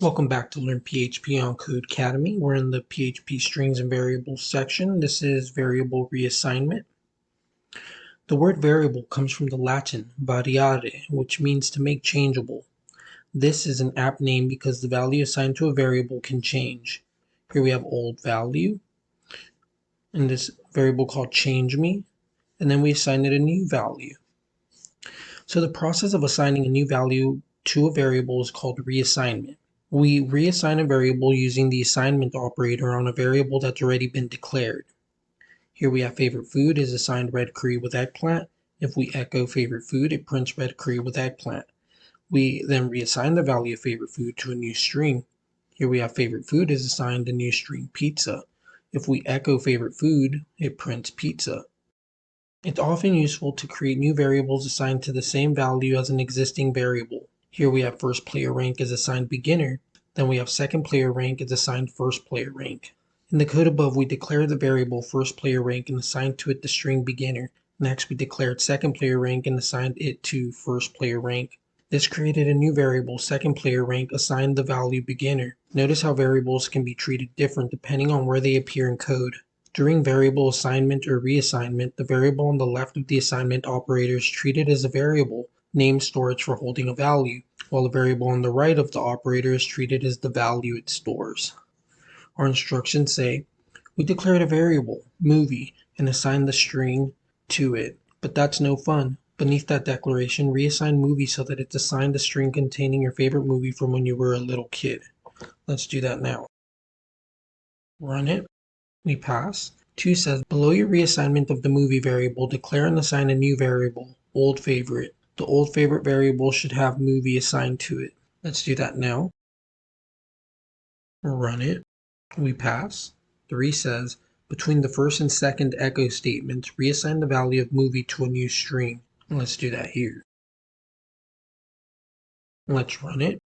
Welcome back to Learn PHP on Codecademy. We're in the PHP strings and variables section. This is variable reassignment. The word variable comes from the Latin variare, which means to make changeable. This is an apt name because the value assigned to a variable can change. Here we have old value, and this variable called change_me, and then we assign it a new value. So the process of assigning a new value to a variable is called reassignment. We reassign a variable using the assignment operator on a variable that's already been declared. Here we have favorite food is assigned red curry with eggplant. If we echo favorite food, it prints red curry with eggplant. We then reassign the value of favorite food to a new string. Here we have favorite food is assigned a new string pizza. If we echo favorite food, it prints pizza. It's often useful to create new variables assigned to the same value as an existing variable. Here we have first player rank is assigned beginner, then we have second player rank is assigned first player rank. In the code above, we declare the variable first player rank and assigned to it the string beginner. Next, we declared second player rank and assigned it to first player rank. This created a new variable, second player rank, assigned the value beginner. Notice how variables can be treated different depending on where they appear in code. During variable assignment or reassignment, the variable on the left of the assignment operator is treated as a variable, named storage for holding a value, while the variable on the right of the operator is treated as the value it stores. Our instructions say, we declared a variable, movie, and assigned the string to it, but that's no fun. Beneath that declaration, reassign movie so that it's assigned a string containing your favorite movie from when you were a little kid. Let's do that now. Run it. We pass. 2 says, below your reassignment of the movie variable, declare and assign a new variable, old favorite. The old favorite variable should have movie assigned to it. Let's do that now. Run it. We pass. 3 says, between the first and second echo statements, reassign the value of movie to a new string. Let's do that here. Let's run it.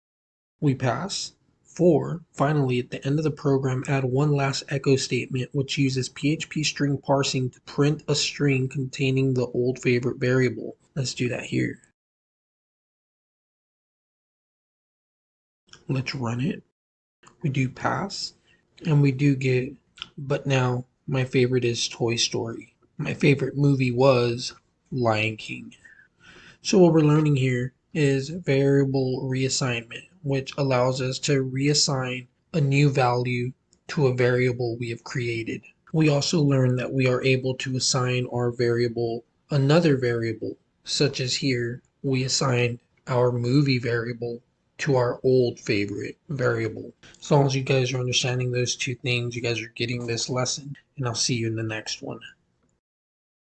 We pass. 4, finally, at the end of the program, add one last echo statement which uses PHP string parsing to print a string containing the old favorite variable. Let's do that here. Let's run it. We do pass, and we do get, but now my favorite is Toy Story. My favorite movie was Lion King. So what we're learning here is variable reassignment, which allows us to reassign a new value to a variable we have created. We also learn that we are able to assign our variable another variable, such as here we assigned our movie variable to our old favorite variable. As long as you guys are understanding those two things, you guys are getting this lesson, and I'll see you in the next one.